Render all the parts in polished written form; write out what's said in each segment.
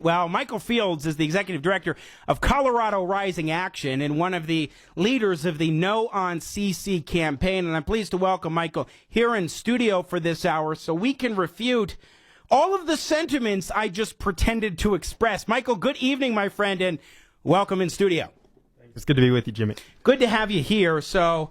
Well, Michael Fields is the executive director of Colorado Rising Action and one of the leaders of the No on CC campaign. And I'm pleased to welcome Michael here in studio for this hour so we can refute all of the sentiments I just pretended to express. Michael, good evening, my friend, and welcome in studio. It's good to be with you, Jimmy. Good to have you here. So,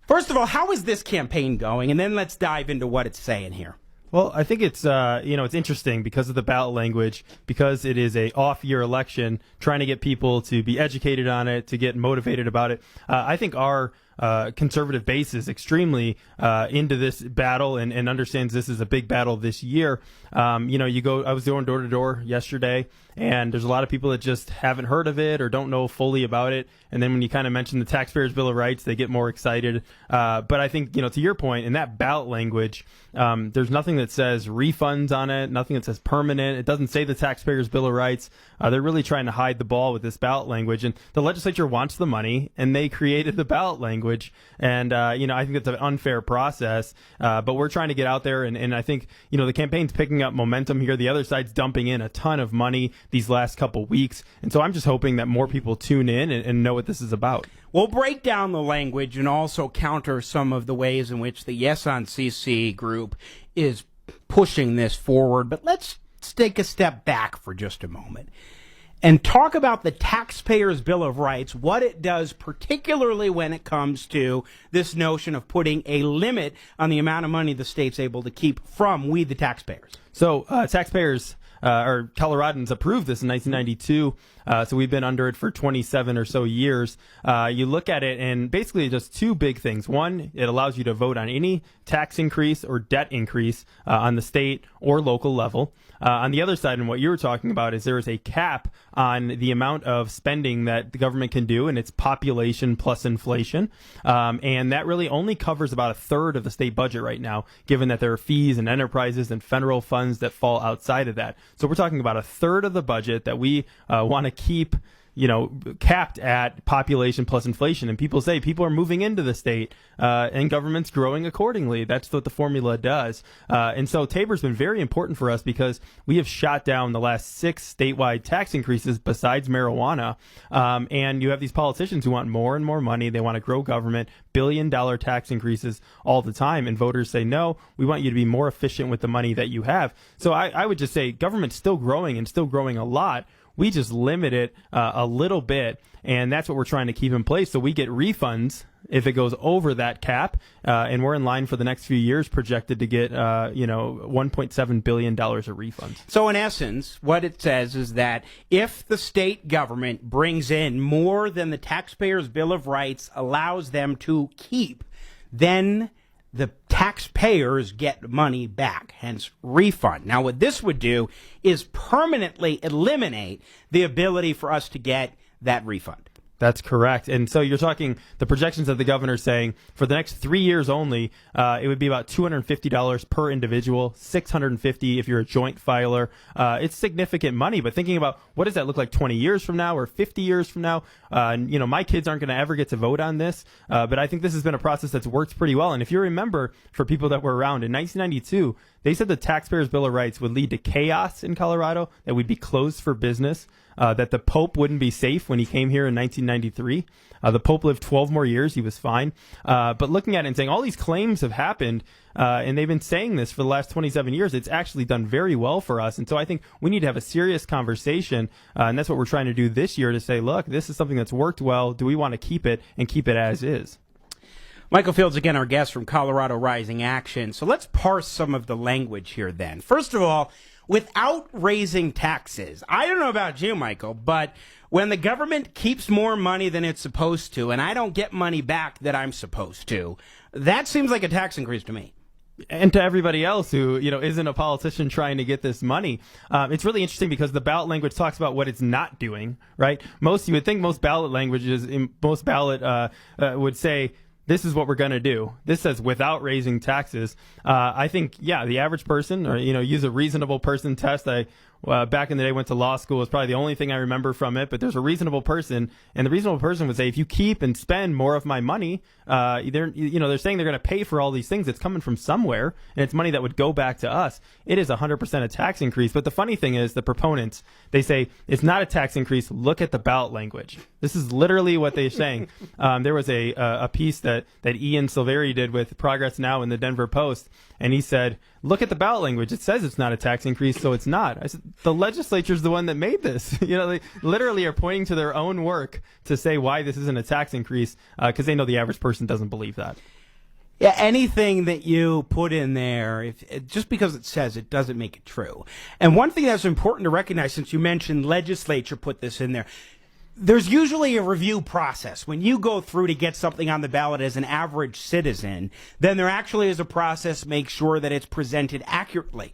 first of all, how is this campaign going? And then let's dive into what it's saying here. Well, I think it's it's interesting because of the ballot language, because it is a off-year election, trying to get people to be educated on it, to get motivated about it. I think our conservative base is extremely into this battle and understands this is a big battle this year. I was going door to door yesterday, and there's a lot of people that just haven't heard of it or don't know fully about it. And then when you kind of mention the Taxpayers' Bill of Rights, they get more excited. But I think, to your point, in that ballot language, there's nothing that says refunds on it, nothing that says permanent. It doesn't say the Taxpayers' Bill of Rights. They're really trying to hide the ball with this ballot language. And the legislature wants the money, and they created the ballot language. And, I think it's an unfair process. But we're trying to get out there, and I think, the campaign's picking up momentum here. The other side's dumping in a ton of money these last couple weeks. And so I'm just hoping that more people tune in and know what this is about. We'll break down the language and also counter some of the ways in which the Yes on CC group is pushing this forward. But let's take a step back for just a moment and talk about the Taxpayers' Bill of Rights, what it does, particularly when it comes to this notion of putting a limit on the amount of money the state's able to keep from we, the taxpayers. So taxpayers or Coloradans approved this in 1992. So we've been under it for 27 or so years. You look at it and basically just two big things. One, it allows you to vote on any tax increase or debt increase on the state or local level. On the other side, and what you were talking about, is there is a cap on the amount of spending that the government can do, and it's population plus inflation. And that really only covers about a third of the state budget right now, given that there are fees and enterprises and federal funds that fall outside of that. So we're talking about a third of the budget that we want to keep capped at population plus inflation. And people say people are moving into the state and government's growing accordingly. That's what the formula does. And so Tabor's been very important for us because we have shot down the last 6 statewide tax increases besides marijuana. And you have these politicians who want more and more money. They want to grow government, billion-dollar tax increases all the time. And voters say, no, we want you to be more efficient with the money that you have. So I would just say government's still growing and still growing a lot. We just limit it a little bit, and that's what we're trying to keep in place. So we get refunds if it goes over that cap, and we're in line for the next few years projected to get, $1.7 billion of refunds. So in essence, what it says is that if the state government brings in more than the Taxpayers' Bill of Rights allows them to keep, then the taxpayers get money back, hence refund. Now, what this would do is permanently eliminate the ability for us to get that refund. That's correct. And so you're talking the projections that the governor is saying for the next 3 years only, it would be about $250 per individual, $650 if you're a joint filer. It's significant money, but thinking about what does that look like 20 years from now or 50 years from now? My kids aren't going to ever get to vote on this, but I think this has been a process that's worked pretty well. And if you remember, for people that were around in 1992, they said the Taxpayers' Bill of Rights would lead to chaos in Colorado, that we'd be closed for business, that the Pope wouldn't be safe when he came here in 1993. The Pope lived 12 more years. He was fine. But looking at it and saying all these claims have happened, and they've been saying this for the last 27 years, it's actually done very well for us. And so I think we need to have a serious conversation, and that's what we're trying to do this year, to say, look, this is something that's worked well. Do we want to keep it and keep it as is? Michael Fields, again, our guest from Colorado Rising Action. So let's parse some of the language here then. First of all, without raising taxes, I don't know about you, Michael, but when the government keeps more money than it's supposed to, and I don't get money back that I'm supposed to, that seems like a tax increase to me. And to everybody else who, isn't a politician trying to get this money. It's really interesting because the ballot language talks about what it's not doing, right? You would think most ballot languages, most ballot would say, this is what we're going to do. This says without raising taxes. I think, the average person, or, use a reasonable person test. I back in the day, went to law school. It's probably the only thing I remember from it. But there's a reasonable person, and the reasonable person would say, if you keep and spend more of my money, they're saying they're going to pay for all these things. It's coming from somewhere, and it's money that would go back to us. It is 100% a tax increase. But the funny thing is, the proponents, they say it's not a tax increase. Look at the ballot language. This is literally what they're saying. There was a piece that Ian Silveri did with Progress Now in the Denver Post, and he said, look at the ballot language. It says it's not a tax increase, so it's not. I said, the legislature's the one that made this. They literally are pointing to their own work to say why this isn't a tax increase, because they know the average person doesn't believe that. Yeah, anything that you put in there, just because it says it doesn't make it true. And one thing that's important to recognize, since you mentioned legislature put this in there, there's usually a review process. When you go through to get something on the ballot as an average citizen, then there actually is a process to make sure that it's presented accurately.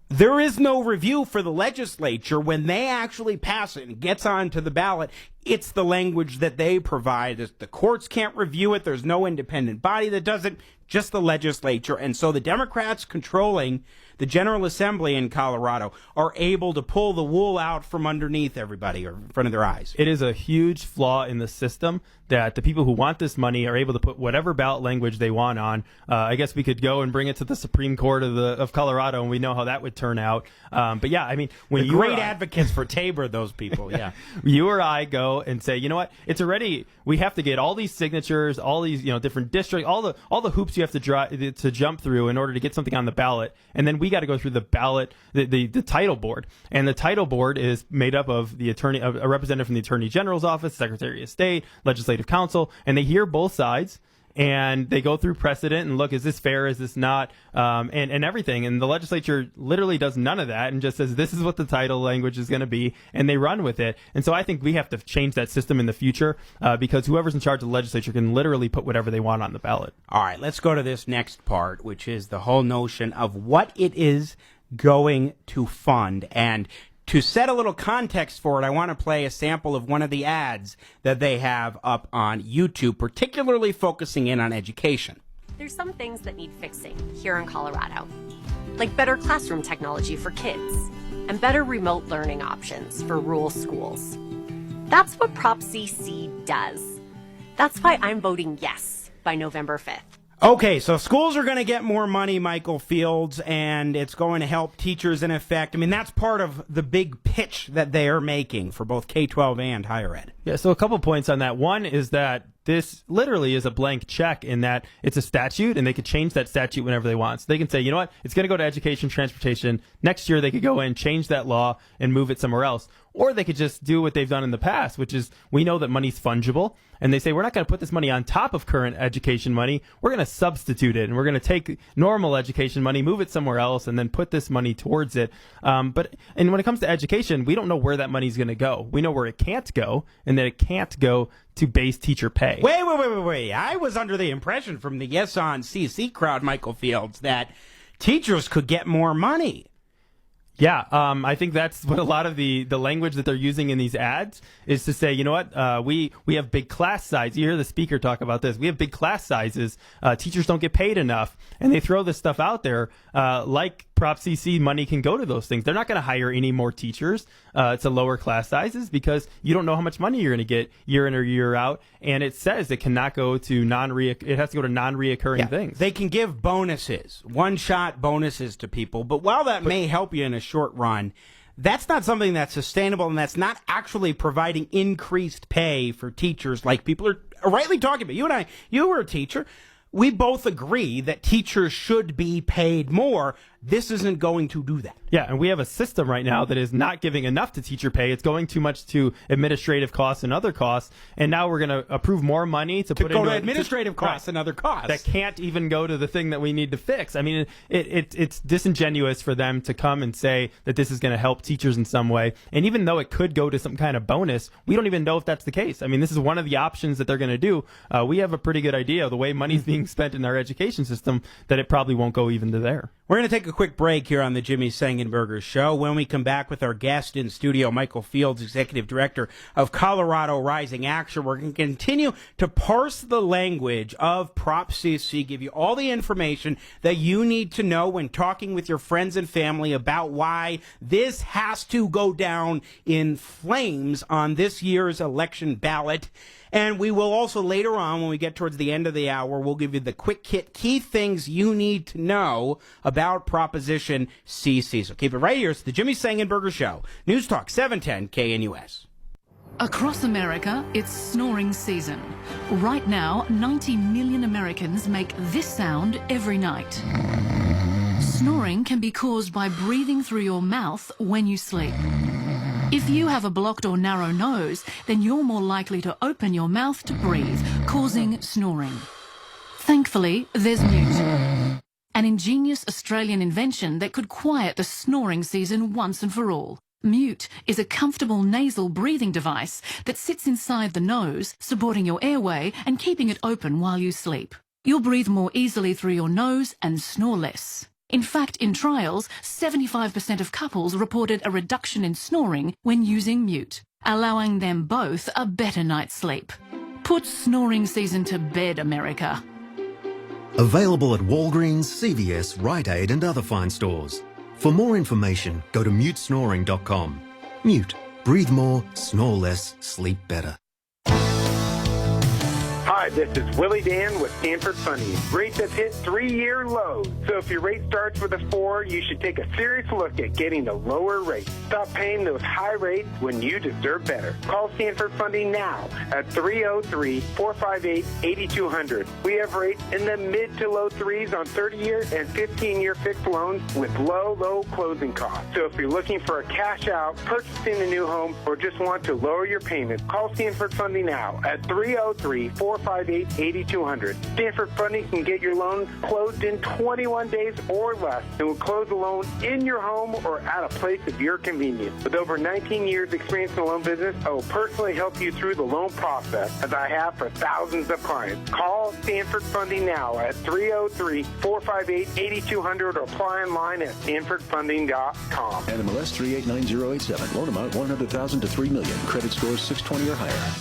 There is no review for the legislature. When they actually pass it and it gets onto the ballot, it's the language that they provide. The courts can't review it. There's no independent body that does it, just the legislature. And so the Democrats controlling the General Assembly in Colorado are able to pull the wool out from underneath everybody or in front of their eyes. It is a huge flaw in the system that the people who want this money are able to put whatever ballot language they want on. I guess we could go and bring it to the Supreme Court of Colorado, and we know how that would turn out. But yeah, I mean, when They're great advocates for Tabor, those people. Yeah, you or I go and say, you know what? It's already, we have to get all these signatures, all these different districts, all the hoops you have to jump through in order to get something on the ballot, and then we got to go through the ballot, the title board, and the title board is made up of a representative from the Attorney General's office, Secretary of State, Legislative Council, and they hear both sides. And they go through precedent and look, is this fair? Is this not? And everything. And the legislature literally does none of that and just says, this is what the title language is going to be. And they run with it. And so I think we have to change that system in the future because whoever's in charge of the legislature can literally put whatever they want on the ballot. All right, let's go to this next part, which is the whole notion of what it is going to fund. And to set a little context for it, I want to play a sample of one of the ads that they have up on YouTube, particularly focusing in on education. There's some things that need fixing here in Colorado, like better classroom technology for kids and better remote learning options for rural schools. That's what Prop CC does. That's why I'm voting yes by November 5th. Okay, so schools are going to get more money, Michael Fields, and it's going to help teachers in effect. I mean, that's part of the big pitch that they are making for both K-12 and higher ed. Yeah, so a couple points on that. One is that this literally is a blank check in that it's a statute, and they could change that statute whenever they want. So they can say, you know what, it's going to go to education, transportation. Next year, they could go in, change that law, and move it somewhere else. Or they could just do what they've done in the past, which is we know that money's fungible, and they say we're not going to put this money on top of current education money. We're going to substitute it, and we're going to take normal education money, move it somewhere else, and then put this money towards it. And when it comes to education, we don't know where that money's going to go. We know where it can't go, and that it can't go to base teacher pay. Wait. I was under the impression from the Yes on CC crowd, Michael Fields, that teachers could get more money. Yeah, I think that's what a lot of the language that they're using in these ads is to say, you know what, we have big class sizes. You hear the speaker talk about this. We have big class sizes. Teachers don't get paid enough. And they throw this stuff out there like Prop CC money can go to those things. They're not going to hire any more teachers to lower class sizes because you don't know how much money you're going to get year in or year out. And it says it cannot go to it has to go to non-reoccurring things. They can give bonuses, one-shot bonuses to people. But while that may help you in a short run, that's not something that's sustainable, and that's not actually providing increased pay for teachers like people are rightly talking about. You were a teacher. We both agree that teachers should be paid more. This isn't going to do that. Yeah, and we have a system right now that is not giving enough to teacher pay. It's going too much to administrative costs and other costs. And now we're going to approve more money to put into administrative costs and other costs that can't even go to the thing that we need to fix. I mean, it's disingenuous for them to come and say that this is going to help teachers in some way. And even though it could go to some kind of bonus, we don't even know if that's the case. I mean, this is one of the options that they're going to do. We have a pretty good idea of the way money's being spent in our education system that it probably won't go even to there. We're going to take a quick break here on the Jimmy Sengenberger Show. When we come back with our guest in studio, Michael Fields, Executive Director of Colorado Rising Action, we're going to continue to parse the language of Prop CC, give you all the information that you need to know when talking with your friends and family about why this has to go down in flames on this year's election ballot. And we will also later on, when we get towards the end of the hour, we'll give you the quick hit key things you need to know about Proposition CC. So keep it right here. It's the Jimmy Sengenberger Show. News Talk 710 KNUS. Across America, it's snoring season. Right now, 90 million Americans make this sound every night. Snoring can be caused by breathing through your mouth when you sleep. If you have a blocked or narrow nose, then you're more likely to open your mouth to breathe, causing snoring. Thankfully, there's Mute, an ingenious Australian invention that could quiet the snoring season once and for all. Mute is a comfortable nasal breathing device that sits inside the nose, supporting your airway and keeping it open while you sleep. You'll breathe more easily through your nose and snore less. In fact, in trials, 75% of couples reported a reduction in snoring when using Mute, allowing them both a better night's sleep. Put snoring season to bed, America. Available at Walgreens, CVS, Rite Aid and other fine stores. For more information, go to mutesnoring.com. Mute. Breathe more, snore less, sleep better. Hi, this is Willie Dan with Stanford Funding. Rates have hit 3-year lows. So if your rate starts with a 4, you should take a serious look at getting a lower rate. Stop paying those high rates when you deserve better. Call Stanford Funding now at 303-458-8200. We have rates in the mid to low 3s on 30-year and 15-year fixed loans with low closing costs. So if you're looking for a cash out, purchasing a new home, or just want to lower your payments, call Stanford Funding now at 303-458-8200. Stanford Funding can get your loan closed in 21 days or less and will close the loan in your home or at a place of your convenience. With over 19 years experience in the loan business, I will personally help you through the loan process as I have for thousands of clients. Call Stanford Funding now at 303-458-8200 or apply online at stanfordfunding.com. NMLS 389087. Loan amount $100,000 to $3 million. Credit score 620 or higher.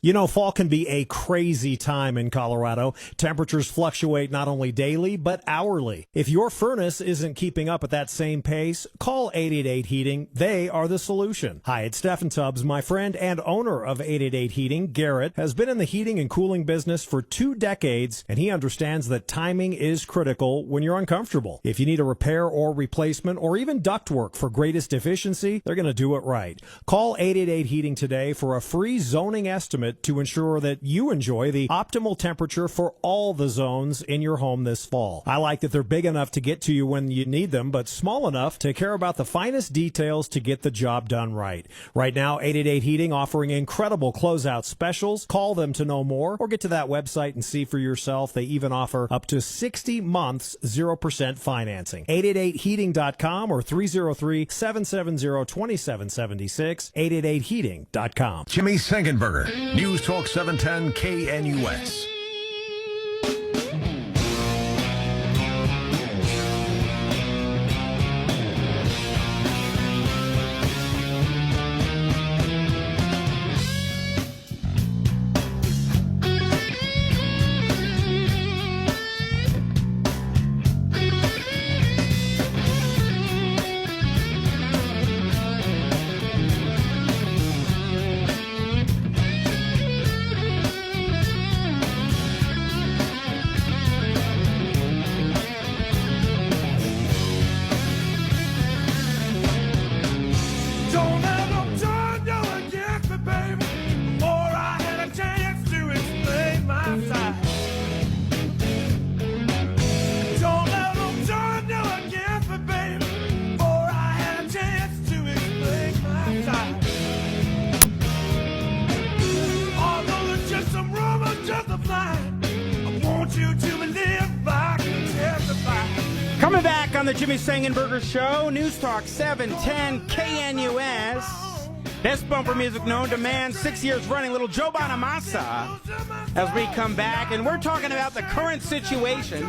You know, fall can be a crazy time in Colorado. Temperatures fluctuate not only daily, but hourly. If your furnace isn't keeping up at that same pace, call 888 Heating. They are the solution. Hi, it's Stephen Tubbs. My friend and owner of 888 Heating, Garrett, has been in the heating and cooling business for 2 decades, and he understands that timing is critical when you're uncomfortable. If you need a repair or replacement or even ductwork for greatest efficiency, they're going to do it right. Call 888 Heating today for a free zoning estimate to ensure that you enjoy the optimal temperature for all the zones in your home this fall. I like that they're big enough to get to you when you need them, but small enough to care about the finest details to get the job done right. Right now, 888 Heating offering incredible closeout specials. Call them to know more or get to that website and see for yourself. They even offer up to 60 months 0% financing. 888heating.com or 303-770-2776. 888heating.com. Jimmy Sengenberger, News Talk 710 KNUS. Coming back on the Jimmy Sengenberger Show, News Talk 710 KNUS. Best bumper music known to man, 6 years running, little Joe Bonamassa. As we come back, and we're talking about the current situation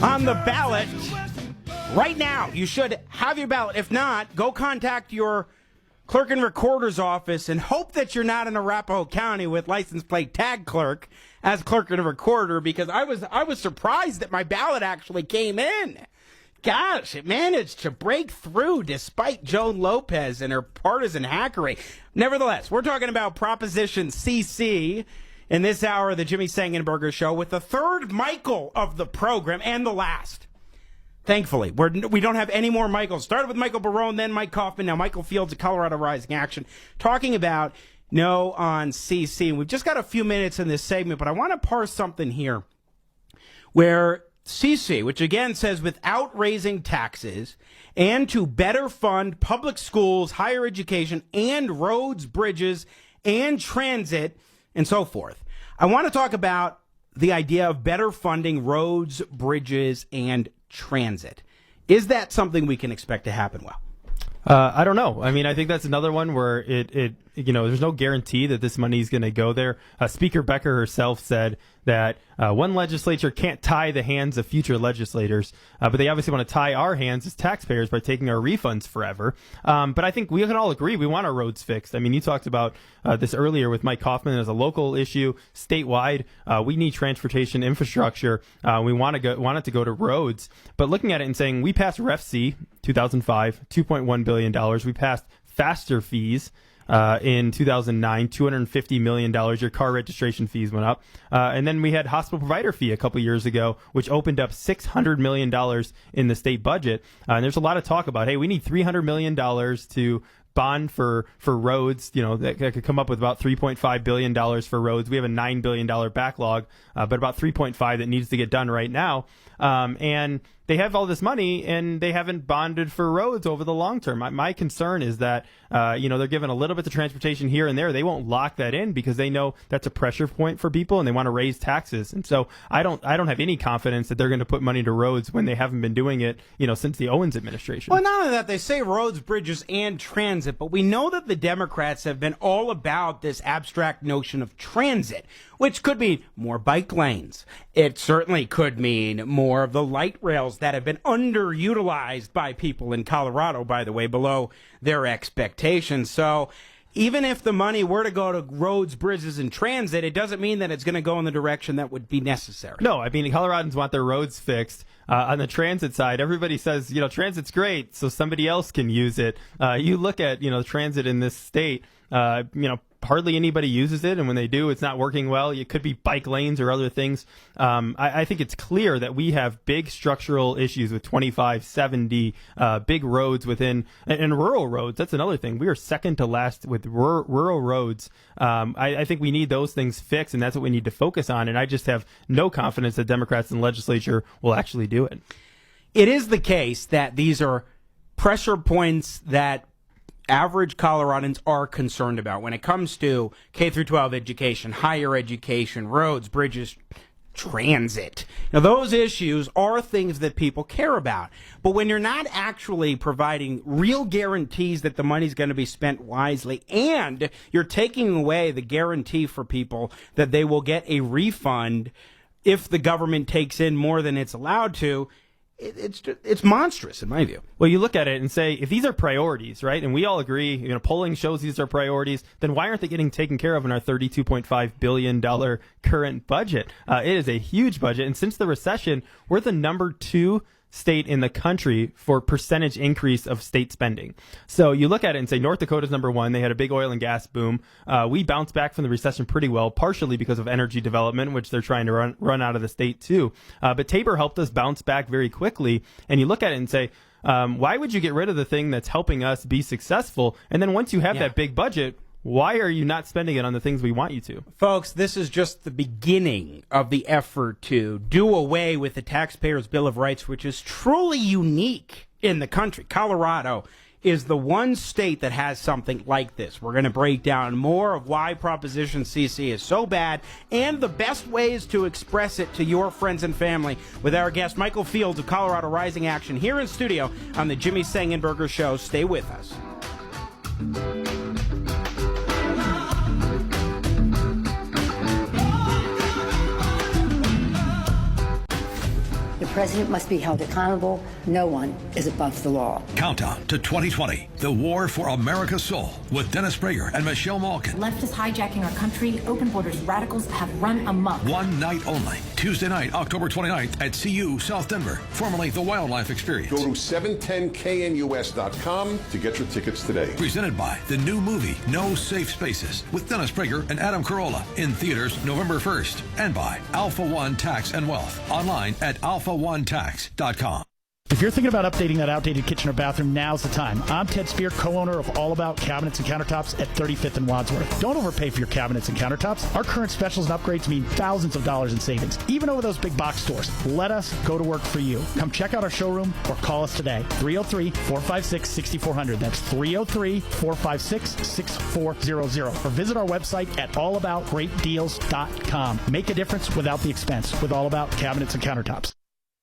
On the ballot right now. You should have your ballot. If not, go contact your clerk and recorder's office and hope that you're not in Arapahoe County with license plate tag clerk as clerk and recorder, because I was surprised that my ballot actually came in. Gosh, it managed to break through despite Joan Lopez and her partisan hackery. Nevertheless, we're talking about Proposition CC in this hour of the Jimmy Sengenberger Show with the third Michael of the program and the last. Thankfully, we don't have any more Michaels. Started with Michael Barone, then Mike Kaufman, now Michael Fields of Colorado Rising Action, talking about no on CC. And we've just got a few minutes in this segment, but I want to parse something here where CC, which again says without raising taxes and to better fund public schools, higher education, and roads, bridges, and transit, and so forth. I want to talk about the idea of better funding roads, bridges, and transit. Is that something we can expect to happen? Well, I don't know. I mean, I think that's another one where there's no guarantee that this money is going to go there. Speaker Becker herself said that one legislature can't tie the hands of future legislators, but they obviously want to tie our hands as taxpayers by taking our refunds forever. But I think we can all agree we want our roads fixed. I mean, you talked about this earlier with Mike Kaufman as a local issue, statewide. We need transportation infrastructure. We want it to go to roads. But looking at it and saying we passed REF-C 2005, $2.1 billion. We passed faster fees. In 2009, $250 million. Your car registration fees went up. And then we had hospital provider fee a couple years ago, which opened up $600 million in the state budget. And there's a lot of talk about, hey, we need $300 million to bond for roads, that could come up with about $3.5 billion for roads. We have a $9 billion backlog, but about $3.5 that needs to get done right now. And they have all this money and they haven't bonded for roads over the long term. My concern is that, they're giving a little bit of transportation here and there. They won't lock that in because they know that's a pressure point for people and they want to raise taxes. And so I don't have any confidence that they're going to put money to roads when they haven't been doing it, since the Owens administration. Well, not only that, they say roads, bridges, and transit, but we know that the Democrats have been all about this abstract notion of transit, which could mean more bike lanes. It certainly could mean more of the light rails that have been underutilized by people in Colorado, by the way, below their expectations. So even if the money were to go to roads, bridges, and transit, it doesn't mean that it's going to go in the direction that would be necessary. No, I mean, Coloradans want their roads fixed. On the transit side, everybody says, transit's great, so somebody else can use it. You look at, transit in this state, hardly anybody uses it, and when they do, it's not working well. It could be bike lanes or other things. I think it's clear that we have big structural issues with 25, 70, big roads within, and rural roads. That's another thing. We are second to last with rural roads. I think we need those things fixed, and that's what we need to focus on, and I just have no confidence that Democrats in the legislature will actually do it. It is the case that these are pressure points that average Coloradans are concerned about when it comes to K through 12 education, higher education, roads, bridges, transit. Now, those issues are things that people care about. But when you're not actually providing real guarantees that the money's going to be spent wisely, and you're taking away the guarantee for people that they will get a refund if the government takes in more than it's allowed to, it's monstrous in my view. Well, you look at it and say, if these are priorities, right, and we all agree, polling shows these are priorities, then why aren't they getting taken care of in our $32.5 billion current budget? It is a huge budget, and since the recession, we're the number 2 state in the country for percentage increase of state spending. So you look at it and say North Dakota's number 1. They had a big oil and gas boom. We bounced back from the recession pretty well, partially because of energy development, which they're trying to run out of the state too. But Tabor helped us bounce back very quickly. And you look at it and say, why would you get rid of the thing that's helping us be successful? And then once you have that big budget, why are you not spending it on the things we want you to? Folks, this is just the beginning of the effort to do away with the Taxpayers' Bill of Rights, which is truly unique in the country. Colorado is the one state that has something like this. We're going to break down more of why Proposition CC is so bad and the best ways to express it to your friends and family with our guest, Michael Fields of Colorado Rising Action, here in studio on the Jimmy Sengenberger Show. Stay with us. president must be held accountable. No one is above the law. Countdown to 2020, the war for America's soul with Dennis Prager and Michelle Malkin. Left is hijacking our country. Open borders radicals have run amok. One night only. Tuesday night, October 29th at CU South Denver, formerly the Wildlife Experience. Go to 710knus.com to get your tickets today. Presented by the new movie, No Safe Spaces, with Dennis Prager and Adam Carolla, in theaters November 1st. And by Alpha One Tax and Wealth, online at alphaonetax.com. If you're thinking about updating that outdated kitchen or bathroom, now's the time. I'm Ted Spear, co-owner of All About Cabinets and Countertops at 35th and Wadsworth. Don't overpay for your cabinets and countertops. Our current specials and upgrades mean thousands of dollars in savings, even over those big box stores. Let us go to work for you. Come check out our showroom or call us today. 303-456-6400. That's 303-456-6400. Or visit our website at allaboutgreatdeals.com. Make a difference without the expense with All About Cabinets and Countertops.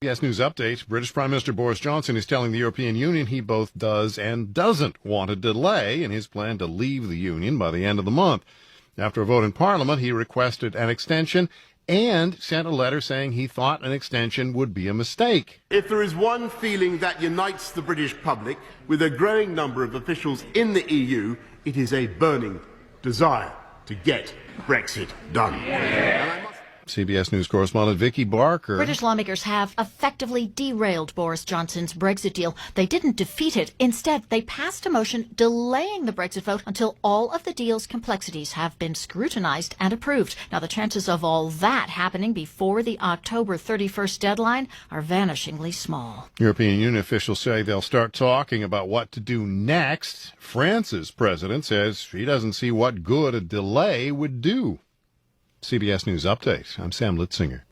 CBS News Update. British Prime Minister Boris Johnson is telling the European Union he both does and doesn't want a delay in his plan to leave the Union by the end of the month. After a vote in Parliament, he requested an extension and sent a letter saying he thought an extension would be a mistake. If there is one feeling that unites the British public with a growing number of officials in the EU, it is a burning desire to get Brexit done. CBS News correspondent Vicky Barker. British lawmakers have effectively derailed Boris Johnson's Brexit deal. They didn't defeat it. Instead, they passed a motion delaying the Brexit vote until all of the deal's complexities have been scrutinized and approved. Now, the chances of all that happening before the October 31st deadline are vanishingly small. European Union officials say they'll start talking about what to do next. France's president says she doesn't see what good a delay would do. CBS News Update. I'm Sam Litzinger.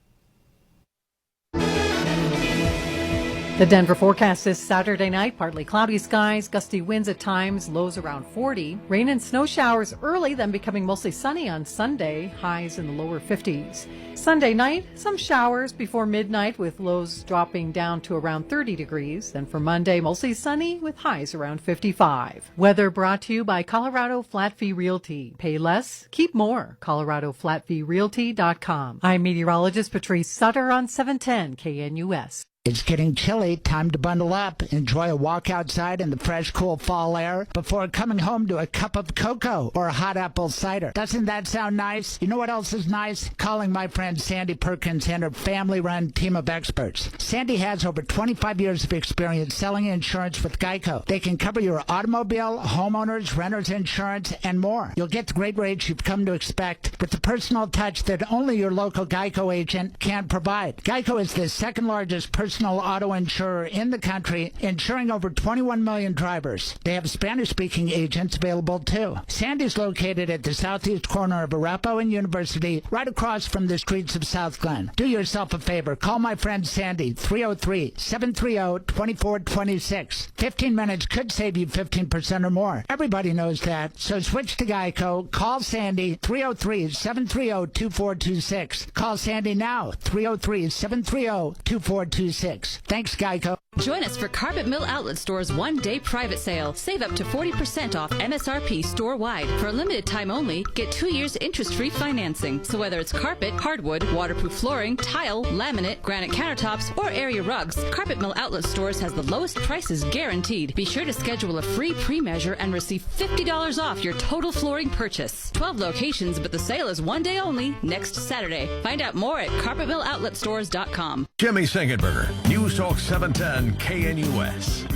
The Denver forecast this Saturday night, partly cloudy skies, gusty winds at times, lows around 40. Rain and snow showers early, then becoming mostly sunny on Sunday, highs in the lower 50s. Sunday night, some showers before midnight with lows dropping down to around 30 degrees. Then for Monday, mostly sunny with highs around 55. Weather brought to you by Colorado Flat Fee Realty. Pay less, keep more. ColoradoFlatFeeRealty.com. I'm meteorologist Patrice Sutter on 710 KNUS. It's getting chilly. Time to bundle up. Enjoy a walk outside in the fresh, cool fall air before coming home to a cup of cocoa or a hot apple cider. Doesn't that sound nice? You know what else is nice? Calling my friend Sandy Perkins and her family-run team of experts. Sandy has over 25 years of experience selling insurance with Geico. They can cover your automobile, homeowners, renters insurance, and more. You'll get the great rates you've come to expect with the personal touch that only your local Geico agent can provide. Geico is the second largest personal auto insurer in the country, insuring over 21 million drivers. They have Spanish-speaking agents available too. Sandy's located at the southeast corner of Arapahoe and University, right across from the streets of South Glen. Do yourself a favor. Call my friend Sandy, 303-730-2426. 15 minutes could save you 15% or more. Everybody knows that. So switch to Geico. Call Sandy, 303-730-2426. Call Sandy now, 303-730-2426. Thanks, Geico. Join us for Carpet Mill Outlet Store's one-day private sale. Save up to 40% off MSRP store-wide. For a limited time only, get 2 years interest-free financing. So whether it's carpet, hardwood, waterproof flooring, tile, laminate, granite countertops, or area rugs, Carpet Mill Outlet Stores has the lowest prices guaranteed. Be sure to schedule a free pre-measure and receive $50 off your total flooring purchase. 12 locations, but the sale is one day only, next Saturday. Find out more at carpetmilloutletstores.com. Jimmy Sengenberger, News Talk 710 KNUS.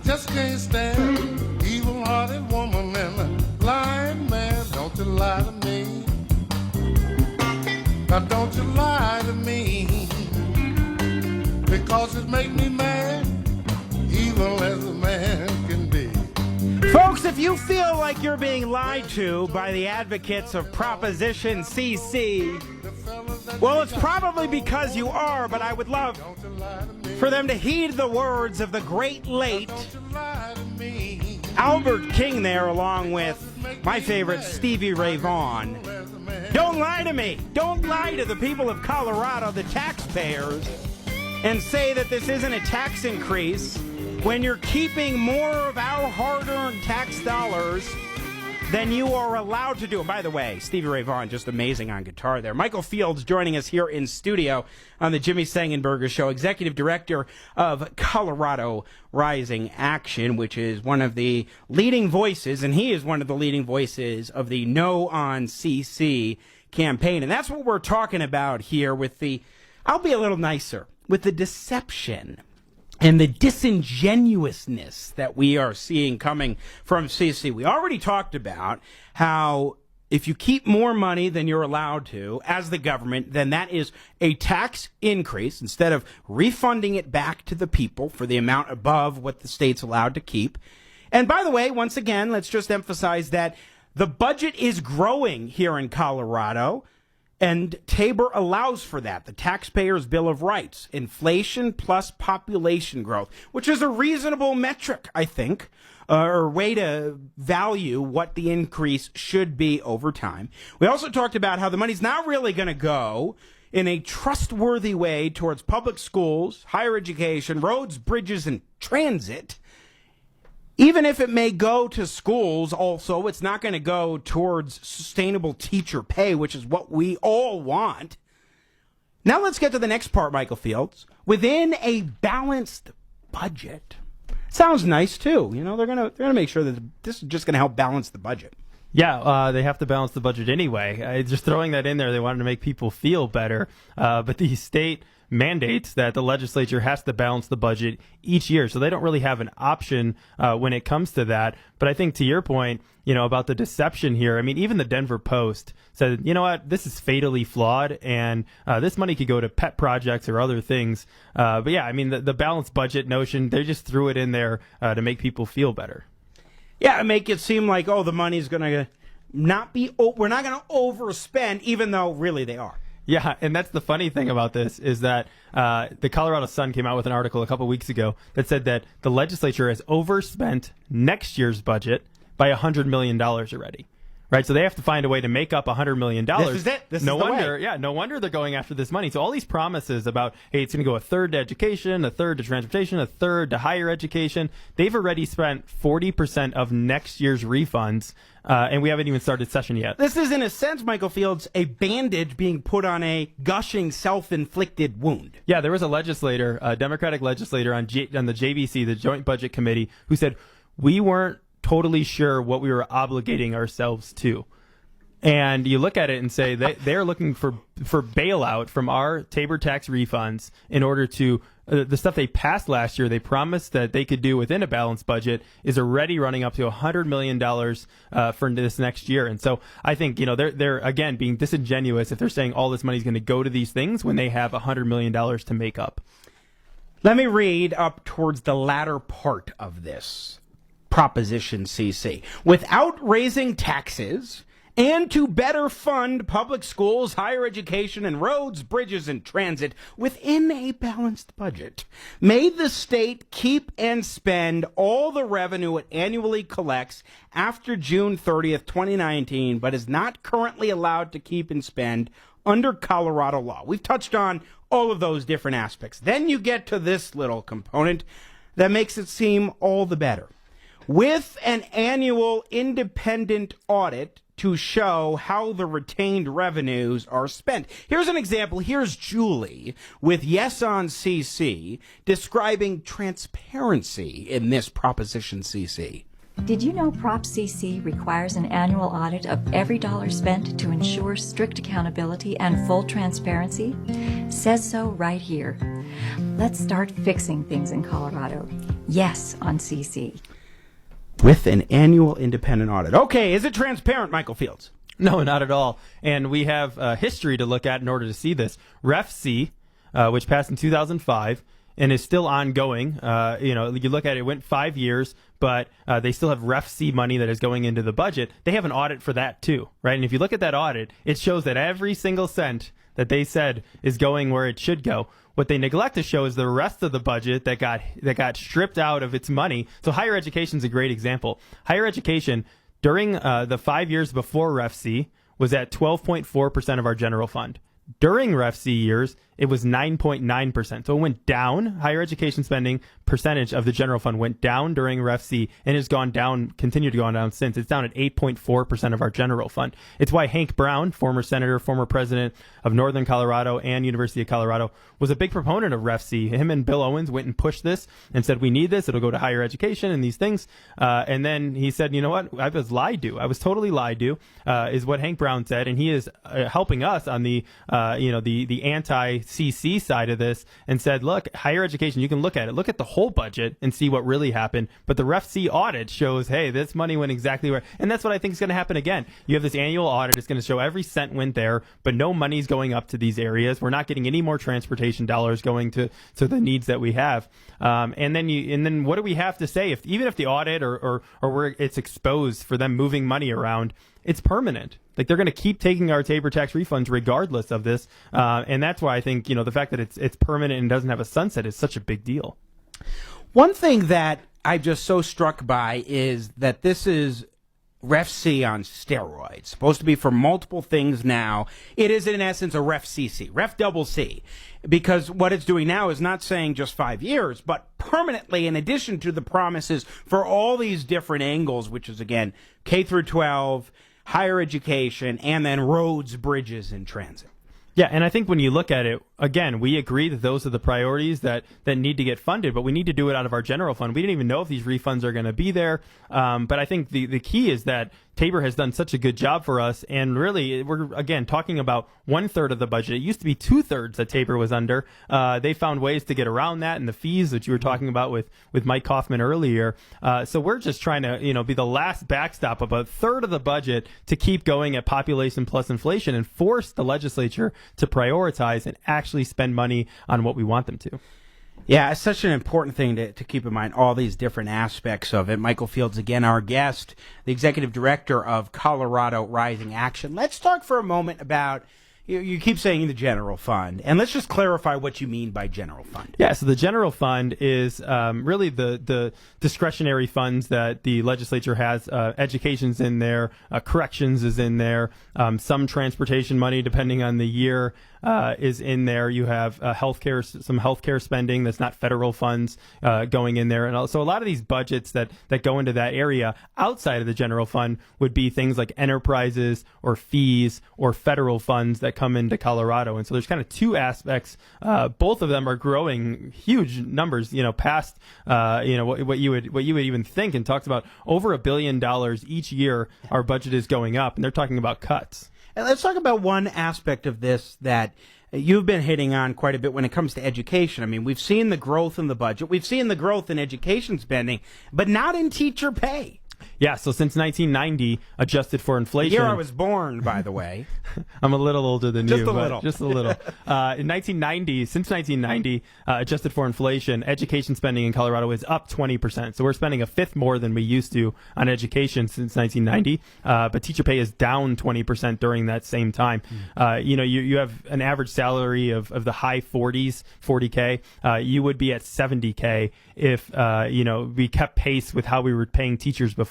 Just can't stand evil-hearted woman and a lying man. Don't you lie to me. Now don't you lie to me, because it make me mad, evil as a man. Folks, if you feel like you're being lied to by the advocates of Proposition CC, well, it's probably because you are, but I would love for them to heed the words of the great late Albert King there, along with my favorite, Stevie Ray Vaughan. Don't lie to me. Don't lie to the people of Colorado, the taxpayers, and say that this isn't a tax increase when you're keeping more of our hard-earned tax dollars than you are allowed to do. And by the way, Stevie Ray Vaughan, just amazing on guitar there. Michael Fields joining us here in studio on the Jimmy Sengenberger Show, Executive Director of Colorado Rising Action, which is one of the leading voices, and he is one of the leading voices of the No on CC campaign. And that's what we're talking about here with the, I'll be a little nicer, with the deception and the disingenuousness that we are seeing coming from CC. We already talked about how if you keep more money than you're allowed to as the government, then that is a tax increase instead of refunding it back to the people for the amount above what the state's allowed to keep. And by the way, once again, let's just emphasize that the budget is growing here in Colorado. And Tabor allows for that, the Taxpayers' Bill of Rights, inflation plus population growth, which is a reasonable metric, I think, or way to value what the increase should be over time. We also talked about how the money's not really going to go in a trustworthy way towards public schools, higher education, roads, bridges, and transit. Even if it may go to schools also, it's not going to go towards sustainable teacher pay, which is what we all want. Now let's get to the next part, Michael Fields. Within a balanced budget. Sounds nice, too. You know, they're gonna make sure that this is just going to help balance the budget. Yeah, they have to balance the budget anyway. Just throwing that in there, they wanted to make people feel better. But the state mandates that the legislature has to balance the budget each year, so they don't really have an option when it comes to that. But I think to your point, you know, about the deception here, I mean, even the Denver Post said, you know what, this is fatally flawed, and this money could go to pet projects or other things. But yeah, I mean, the balanced budget notion, they just threw it in there to make people feel better. Yeah, to make it seem like, oh, the money's going to not be, we're not going to overspend, even though really they are. Yeah, and that's the funny thing about this is that the Colorado Sun came out with an article a couple weeks ago that said that the legislature has overspent next year's budget by $100 million already. Right, so they have to find a way to make up $100 million. This is it. This is the way. Yeah, no wonder they're going after this money. So all these promises about, hey, it's going to go a third to education, a third to transportation, a third to higher education. They've already spent 40% of next year's refunds, and we haven't even started session yet. This is, in a sense, Michael Fields, a bandage being put on a gushing, self-inflicted wound. Yeah, there was a legislator, a Democratic legislator on the JBC, the Joint Budget Committee, who said, we weren't totally sure what we were obligating ourselves to. And you look at it and say they're looking for bailout from our Tabor tax refunds in order to the stuff they passed last year. They promised that they could do within a balanced budget is already running up to $100 million for this next year. And so I think, you know, they're again being disingenuous if they're saying all this money is going to go to these things when they have $100 million to make up. Let me read up towards the latter part of this Proposition CC. Without raising taxes and to better fund public schools, higher education, and roads, bridges, and transit within a balanced budget, may the state keep and spend all the revenue it annually collects after June 30th, 2019, but is not currently allowed to keep and spend under Colorado law. We've touched on all of those different aspects. Then you get to this little component that makes it seem all the better. With an annual independent audit to show how the retained revenues are spent. Here's an example. Here's Julie with Yes on CC describing transparency in this Proposition CC. Did you know Prop CC requires an annual audit of every dollar spent to ensure strict accountability and full transparency? Says so right here. Let's start fixing things in Colorado. Yes on CC. With an annual independent audit. Okay, is it transparent, Michael Fields? No, not at all. And we have history to look at in order to see this. Ref C, which passed in 2005, and is still ongoing. You look at it, it went 5 years, but they still have Ref C money that is going into the budget. They have an audit for that too, right? And if you look at that audit, it shows that every single cent that they said is going where it should go. What they neglect to show is the rest of the budget that got stripped out of its money. So higher education is a great example. Higher education, during the 5 years before Ref C, was at 12.4% of our general fund. During Ref C years, it was 9.9%. So it went down. Higher education spending percentage of the general fund went down during Ref C and has gone down, continued to go down since. It's down at 8.4% of our general fund. It's why Hank Brown, former senator, former president of Northern Colorado and University of Colorado, was a big proponent of Ref C. Him and Bill Owens went and pushed this and said, we need this. It'll go to higher education and these things. And then he said, you know what? I was lied to. I was totally lied to, is what Hank Brown said. And he is helping us on the anti-CC side of this and said, look, higher education, you can look at it. Look at the whole budget and see what really happened. But the Ref C audit shows, hey, this money went exactly where. And that's what I think is going to happen again. You have this annual audit. It's going to show every cent went there, but no money's going up to these areas. We're not getting any more transportation dollars going to the needs that we have. And then what do we have to say? Even if the audit or where it's exposed for them moving money around, it's permanent. Like, they're going to keep taking our Tabor tax refunds regardless of this. And that's why I think, the fact that it's permanent and doesn't have a sunset is such a big deal. One thing that I'm just so struck by is that this is Ref C on steroids. Supposed to be for multiple things now. It is in essence a Ref CC, Ref double C, because what it's doing now is not saying just 5 years, but permanently, in addition to the promises for all these different angles, which is again K through 12, higher education, and then roads, bridges, and transit. Yeah, and I think when you look at it, again, we agree that those are the priorities that need to get funded, but we need to do it out of our general fund. We didn't even know if these refunds are going to be there. But I think the key is that Tabor has done such a good job for us. And really, we're, again, talking about 1/3 of the budget. It used to be 2/3 that Tabor was under. They found ways to get around that, and the fees that you were talking about with Mike Kaufman earlier. So we're just trying to, be the last backstop of 1/3 of the budget to keep going at population plus inflation and force the legislature to prioritize and actually spend money on what we want them to. Yeah, it's such an important thing to keep in mind, all these different aspects of it. Michael Fields, again, our guest, the executive director of Colorado Rising Action. Let's talk for a moment about, you keep saying the general fund, and let's just clarify what you mean by general fund. Yeah, so the general fund is really the discretionary funds that the legislature has. Education's in there, corrections is in there, some transportation money depending on the year is in there. You have some healthcare spending that's not federal funds going in there. And also a lot of these budgets that go into that area outside of the general fund would be things like enterprises or fees or federal funds that come into Colorado. And so there's kind of two aspects. Both of them are growing huge numbers, past what you would even think, and talks about over $1 billion each year. Our budget is going up, and they're talking about cuts. And let's talk about one aspect of this that you've been hitting on quite a bit when it comes to education. I mean, we've seen the growth in the budget. We've seen the growth in education spending, but not in teacher pay. Yeah, so since 1990, adjusted for inflation. The year I was born, by the way. I'm a little older than just you. A little. Just a little. Since 1990, adjusted for inflation, education spending in Colorado is up 20%. So we're spending 1/5 more than we used to on education since 1990. But teacher pay is down 20% during that same time. You have an average salary of the high 40s, 40K. You would be at 70K if, we kept pace with how we were paying teachers before.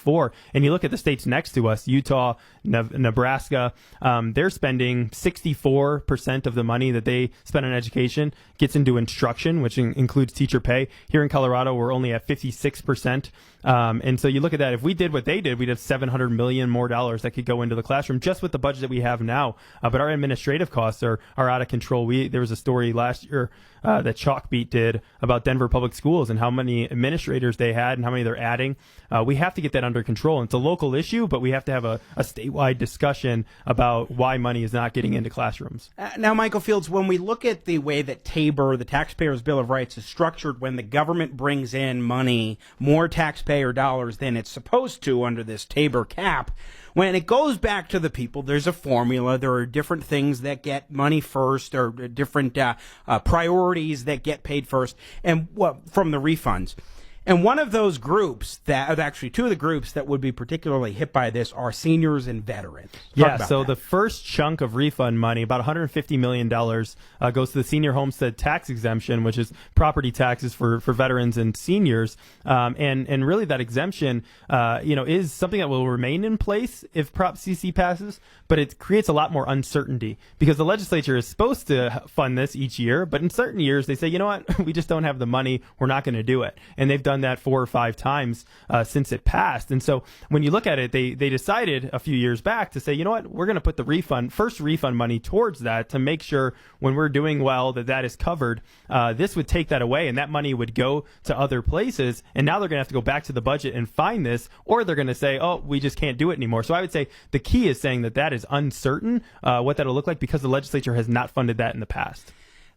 And you look at the states next to us, Utah, Nebraska, they're spending 64% of the money that they spend on education gets into instruction, which includes teacher pay. Here in Colorado, we're only at 56%. And so you look at that, if we did what they did, we'd have $700 million more dollars that could go into the classroom just with the budget that we have now. But our administrative costs are out of control. There was a story last year that Chalkbeat did about Denver Public Schools and how many administrators they had and how many they're adding. We have to get that under control. It's a local issue, but we have to have a statewide discussion about why money is not getting into classrooms. Now, Michael Fields, when we look at the way that Tabor, the Taxpayers' Bill of Rights, is structured, when the government brings in money, more taxpayer dollars than it's supposed to under this Tabor cap, when it goes back to the people, there's a formula. There are different things that get money first, or different priorities that get paid first, and from the refunds. And one of those groups actually two of the groups that would be particularly hit by this are seniors and veterans. The first chunk of refund money, about $150 million, goes to the senior homestead tax exemption, which is property taxes for veterans and seniors. And really that exemption, is something that will remain in place if Prop CC passes, but it creates a lot more uncertainty because the legislature is supposed to fund this each year, but in certain years they say, you know what, we just don't have the money, we're not going to do it. And they've done that 4 or 5 times since it passed. And so when you look at it, they decided a few years back to say, you know what, we're going to put the first refund money towards that to make sure when we're doing well that is covered. This would take that away, and that money would go to other places. And now they're going to have to go back to the budget and find this, or they're going to say, oh, we just can't do it anymore. So I would say the key is saying that is uncertain what that'll look like because the legislature has not funded that in the past.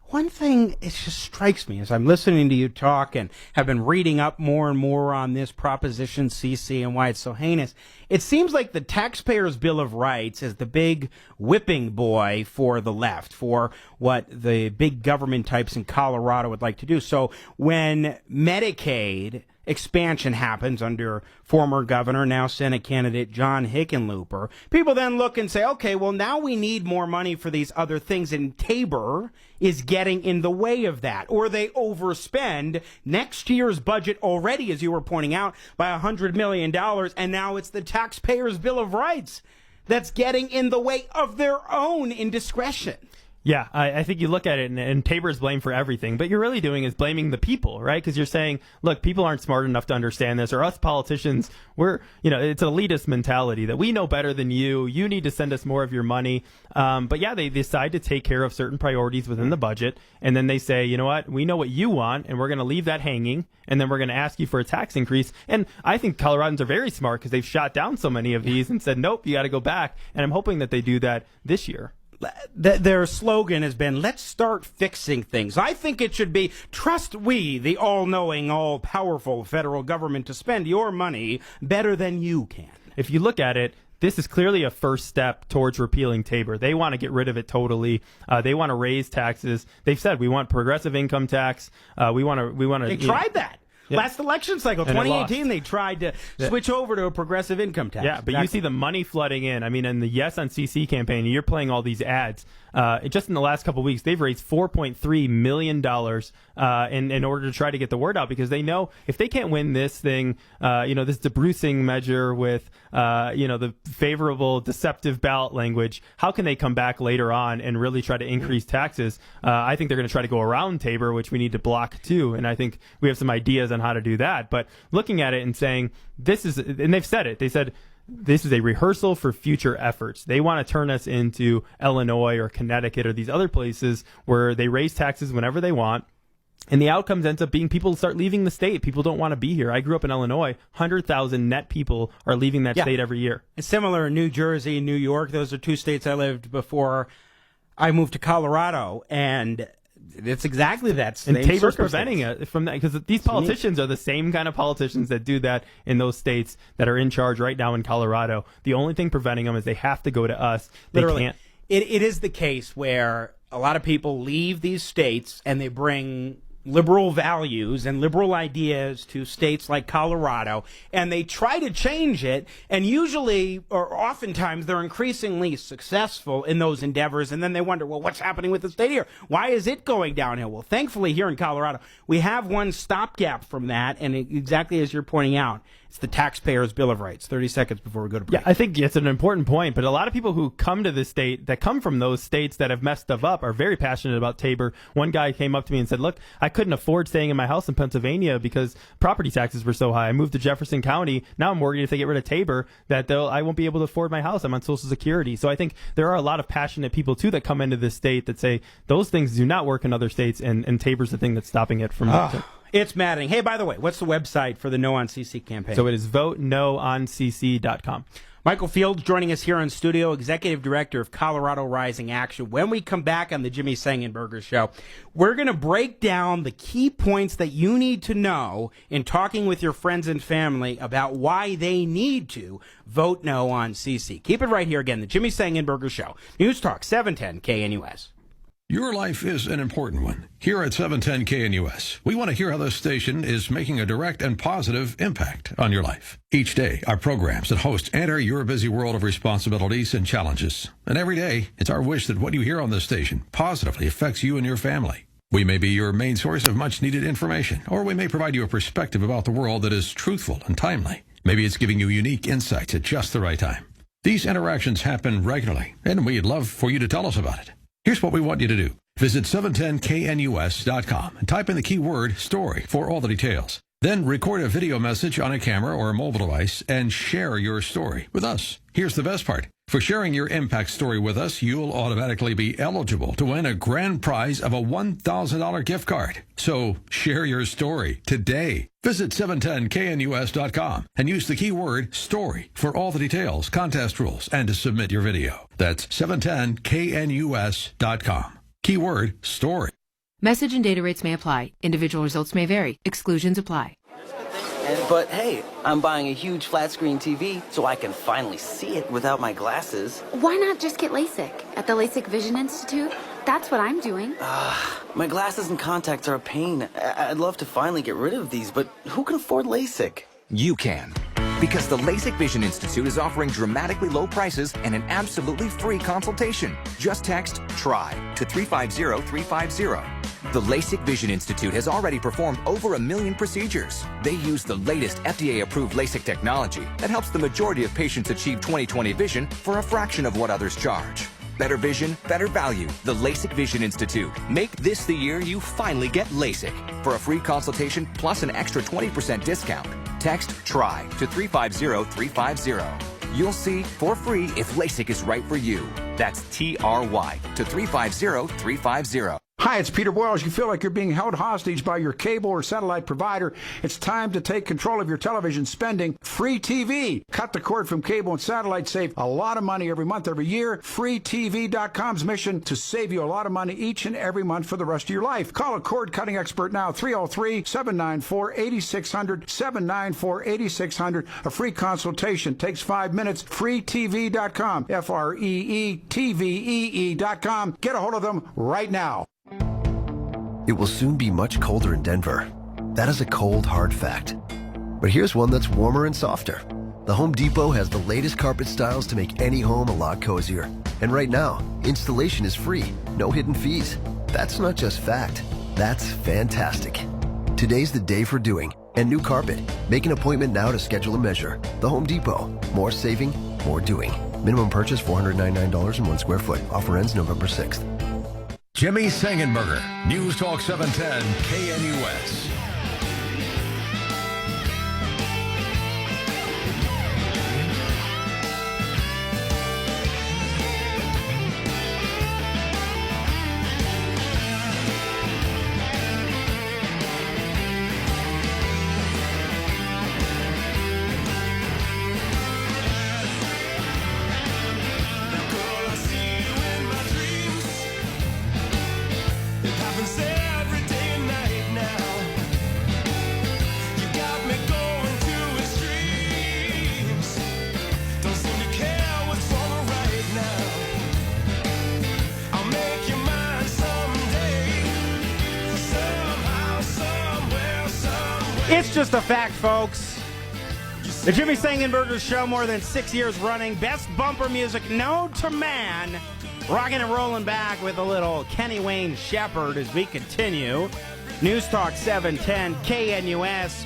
One thing, it just strikes me as I'm listening to you talk and have been reading up more and more on this Proposition CC and why it's so heinous. It seems like the Taxpayers' Bill of Rights is the big whipping boy for the left, for what the big government types in Colorado would like to do. So when Medicaid expansion happens under former governor, now Senate candidate John Hickenlooper, people then look and say, okay, well, now we need more money for these other things, and Tabor is getting in the way of that. Or they overspend next year's budget already, as you were pointing out, by $100 million, and now it's the Taxpayers' Bill of Rights that's getting in the way of their own indiscretion. Yeah, I think you look at it, and Tabor's blamed for everything, but you're really doing is blaming the people, right? Because you're saying, look, people aren't smart enough to understand this, or us politicians, it's an elitist mentality that we know better than you. You need to send us more of your money. But yeah, they decide to take care of certain priorities within the budget, and then they say, you know what, we know what you want, and we're going to leave that hanging, and then we're going to ask you for a tax increase. And I think Coloradans are very smart because they've shot down so many of these and said, nope, you got to go back. And I'm hoping that they do that this year. Their slogan has been, let's start fixing things. I think it should be, trust we, the all-knowing, all-powerful federal government, to spend your money better than you can. If you look at it, this is clearly a first step towards repealing Tabor. They want to get rid of it totally. They want to raise taxes. They've said we want progressive income tax. We want to. They tried that. Yeah. Last election cycle, 2018, they tried to switch over to a progressive income tax. Yeah, but you see the money flooding in. I mean, in the Yes on CC campaign, you're playing all these ads. Just in the last couple of weeks, they've raised $4.3 million in order to try to get the word out, because they know if they can't win this thing, this debrucing measure with, the favorable deceptive ballot language, how can they come back later on and really try to increase taxes? I think they're going to try to go around Tabor, which we need to block too. And I think we have some ideas on how to do that. But looking at it and saying and they've said it, they said, this is a rehearsal for future efforts. They want to turn us into Illinois or Connecticut or these other places where they raise taxes whenever they want. And the outcomes ends up being people start leaving the state. People don't want to be here. I grew up in Illinois. 100,000 net people are leaving that state every year. It's similar in New Jersey and New York. Those are two states I lived before I moved to Colorado. And it's exactly that. And Tabor's preventing it from that, because these politicians are the same kind of politicians that do that in those states that are in charge right now in Colorado. The only thing preventing them is they have to go to us. Literally, can't. It is the case where a lot of people leave these states and they bring liberal values and liberal ideas to states like Colorado, and they try to change it, and usually or oftentimes they're increasingly successful in those endeavors, and then they wonder, well, what's happening with the state here? Why is it going downhill? Well, thankfully here in Colorado, we have one stopgap from that, and exactly as you're pointing out, it's the Taxpayers' Bill of Rights. 30 seconds before we go to break. Yeah, I think it's an important point, but a lot of people who come to this state, that come from those states that have messed stuff up, are very passionate about Tabor. One guy came up to me and said, look, I couldn't afford staying in my house in Pennsylvania because property taxes were so high. I moved to Jefferson County. Now I'm worried if they get rid of Tabor that I won't be able to afford my house. I'm on Social Security. So I think there are a lot of passionate people, too, that come into this state that say those things do not work in other states, and Tabor's the thing that's stopping it from It's maddening. Hey, by the way, what's the website for the No on CC campaign? So it is votenoOnCC.com. Michael Fields joining us here in studio, Executive Director of Colorado Rising Action. When we come back on the Jimmy Sengenberger Show, we're going to break down the key points that you need to know in talking with your friends and family about why they need to vote no on CC. Keep it right here again, the Jimmy Sengenberger Show. News Talk 710 KNUS. Your life is an important one. Here at 710 KNUS, we want to hear how this station is making a direct and positive impact on your life. Each day, our programs and hosts enter your busy world of responsibilities and challenges. And every day, it's our wish that what you hear on this station positively affects you and your family. We may be your main source of much-needed information, or we may provide you a perspective about the world that is truthful and timely. Maybe it's giving you unique insights at just the right time. These interactions happen regularly, and we'd love for you to tell us about it. Here's what we want you to do. Visit 710knus.com and type in the keyword story for all the details. Then record a video message on a camera or a mobile device and share your story with us. Here's the best part. For sharing your impact story with us, you'll automatically be eligible to win a grand prize of a $1,000 gift card. So share your story today. Visit 710knus.com and use the keyword story for all the details, contest rules, and to submit your video. That's 710knus.com. Keyword story. Message and data rates may apply. Individual results may vary. Exclusions apply. But hey, I'm buying a huge flat screen TV so I can finally see it without my glasses. Why not just get LASIK at the LASIK Vision Institute? That's what I'm doing. My glasses and contacts are a pain. I'd love to finally get rid of these, but who can afford LASIK? You can. Because the LASIK Vision Institute is offering dramatically low prices and an absolutely free consultation. Just text TRY to 350-350. The LASIK Vision Institute has already performed over 1 million procedures. They use the latest FDA-approved LASIK technology that helps the majority of patients achieve 20/20 vision for a fraction of what others charge. Better vision, better value. The LASIK Vision Institute. Make this the year you finally get LASIK. For a free consultation plus an extra 20% discount, text TRY to 350-350. You'll see for free if LASIK is right for you. That's TRY to 350-350. Hi, it's Peter Boyles. You feel like you're being held hostage by your cable or satellite provider. It's time to take control of your television spending. Free TV. Cut the cord from cable and satellite. Save a lot of money every month, every year. FreeTV.com's mission to save you a lot of money each and every month for the rest of your life. Call a cord-cutting expert now, 303-794-8600, 794-8600. A free consultation takes 5 minutes. FreeTV.com, FreeTVEE.com. Get a hold of them right now. It will soon be much colder in Denver. That is a cold, hard fact. But here's one that's warmer and softer. The Home Depot has the latest carpet styles to make any home a lot cozier. And right now, installation is free, no hidden fees. That's not just fact, that's fantastic. Today's the day for doing. And new carpet. Make an appointment now to schedule a measure. The Home Depot. More saving, more doing. Minimum purchase $499 and 1 square foot. Offer ends November 6th. Jimmy Sengenberger, News Talk 710 KNUS. It's just a fact, folks. The Jimmy Sengenberger Show, more than 6 years running. Best bumper music known to man. Rocking and rolling back with a little Kenny Wayne Shepherd as we continue. News Talk 710 KNUS.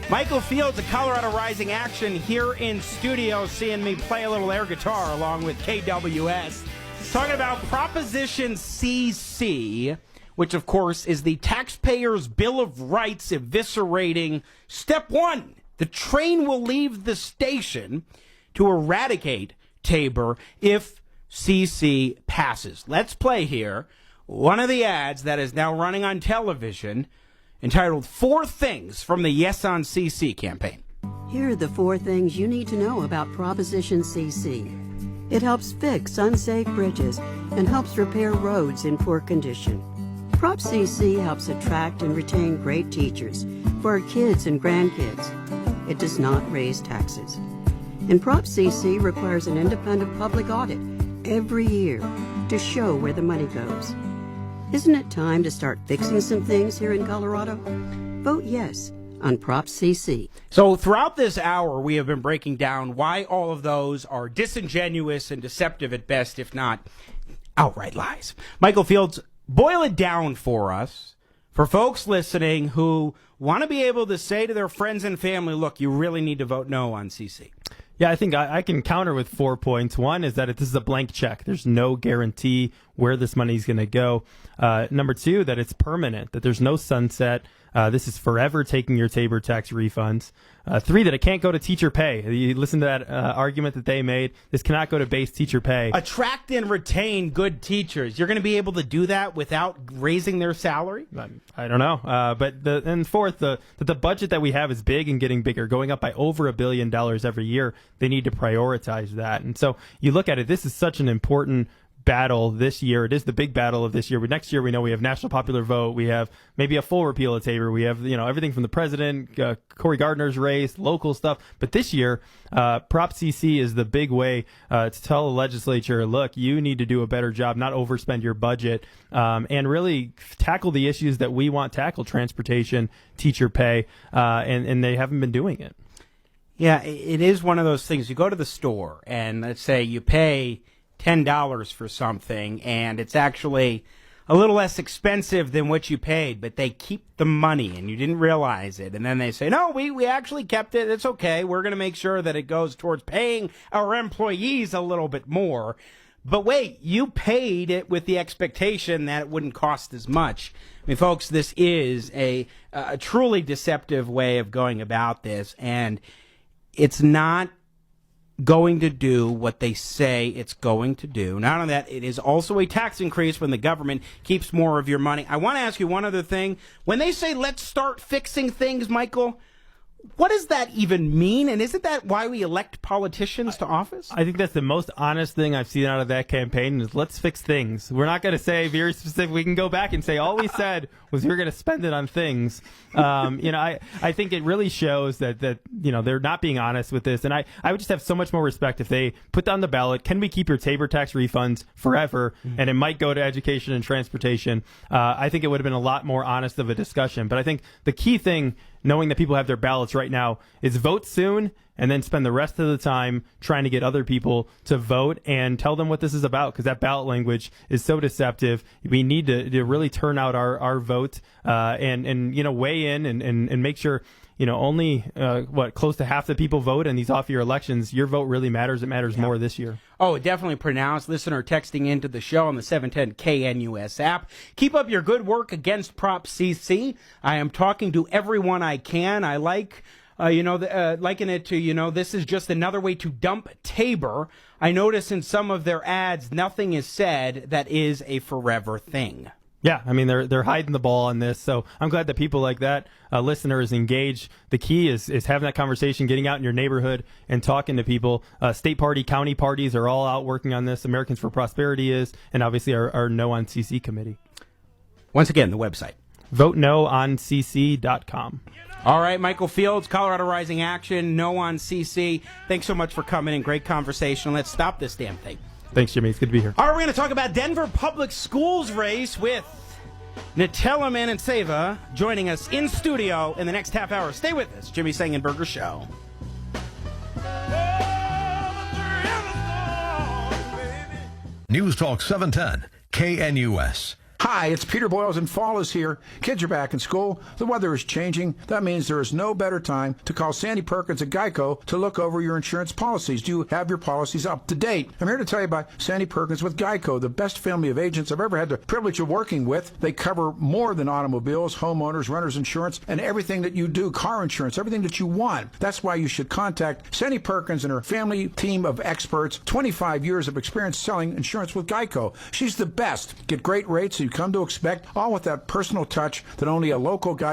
Michael Fields of Colorado Rising Action here in studio, seeing me play a little air guitar along with KWS. Talking about Proposition CC, which, of course, is the Taxpayers' Bill of Rights eviscerating Step 1. The train will leave the station to eradicate Tabor if CC passes. Let's play here one of the ads that is now running on television entitled 4 Things from the Yes on CC campaign. Here are the 4 things you need to know about Proposition CC. It helps fix unsafe bridges and helps repair roads in poor condition. Prop CC helps attract and retain great teachers for our kids and grandkids. It does not raise taxes. And Prop CC requires an independent public audit every year to show where the money goes. Isn't it time to start fixing some things here in Colorado? Vote yes on Prop CC. So throughout this hour, we have been breaking down why all of those are disingenuous and deceptive at best, if not outright lies. Michael Fields, boil it down for us, for folks listening who want to be able to say to their friends and family, look, you really need to vote no on CC. Yeah, I think I can counter with 4 points. One is that this is a blank check. There's no guarantee where this money is going to go. Number 2, that it's permanent, that there's no sunset. This is forever taking your Tabor tax refunds. 3, that it can't go to teacher pay. You listen to that argument that they made. This cannot go to base teacher pay. Attract and retain good teachers. You're going to be able to do that without raising their salary? I don't know. And 4th, that the budget that we have is big and getting bigger, going up by over $1 billion every year. They need to prioritize that. And so you look at it, this is such an important battle this year. It is the big battle of this year. But next year, we know we have national popular vote. We have maybe a full repeal of Tabor. We have, everything from the president, Cory Gardner's race, local stuff. But this year, Prop CC is the big way to tell the legislature, look, you need to do a better job, not overspend your budget, and really tackle the issues that we want tackled, transportation, teacher pay, and they haven't been doing it. Yeah, it is one of those things. You go to the store and let's say you pay $10 for something and it's actually a little less expensive than what you paid, but they keep the money and you didn't realize it. And then they say, no, we actually kept it. It's okay. We're going to make sure that it goes towards paying our employees a little bit more. But wait, you paid it with the expectation that it wouldn't cost as much. I mean, folks, this is a truly deceptive way of going about this, and it's not going to do what they say it's going to do. Not only that, it is also a tax increase when the government keeps more of your money. I want to ask you one other thing. When they say, let's start fixing things, Michael, what does that even mean? And isn't that why we elect politicians to office? I think that's the most honest thing I've seen out of that campaign is let's fix things. We're not going to say very specific. We can go back and say all we said was we were going to spend it on things. I think it really shows that they're not being honest with this. And I would just have so much more respect if they put down the ballot, can we keep your Tabor tax refunds forever? And it might go to education and transportation. I think it would have been a lot more honest of a discussion. But I think the key thing, knowing that people have their ballots right now, is vote soon and then spend the rest of the time trying to get other people to vote and tell them what this is about, because that ballot language is so deceptive. We need to really turn out our vote and weigh in and make sure only close to half the people vote in these off-year elections. Your vote really matters. It matters more this year. Oh, definitely pronounced. Listener texting into the show on the 710 KNUS app. Keep up your good work against Prop CC. I am talking to everyone I can. I like, liken it to, this is just another way to dump Tabor. I notice in some of their ads, nothing is said that is a forever thing. Yeah, I mean, they're hiding the ball on this, so I'm glad that people like that, listeners, engage. The key is having that conversation, getting out in your neighborhood and talking to people. State party, county parties are all out working on this. Americans for Prosperity is, and obviously our No on CC committee. Once again, the website. VoteNoOnCC.com. All right, Michael Fields, Colorado Rising Action, No on CC. Thanks so much for coming in. Great conversation. Let's stop this damn thing. Thanks, Jimmy. It's good to be here. All right, we're going to talk about Denver Public Schools race with Natella Mananseva joining us in studio in the next half hour. Stay with us. Jimmy Sengenberger Show. News Talk 710, KNUS. Hi, it's Peter Boyles, and fall is here. Kids are back in school. The weather is changing. That means there is no better time to call Sandy Perkins at Geico to look over your insurance policies. Do you have your policies up to date? I'm here to tell you about Sandy Perkins with Geico, the best family of agents I've ever had the privilege of working with. They cover more than automobiles, homeowners, renters insurance, and everything that you do, car insurance, everything that you want. That's why you should contact Sandy Perkins and her family team of experts, 25 years of experience selling insurance with Geico. She's the best. Get great rates you come to expect, all with that personal touch that only a local Geico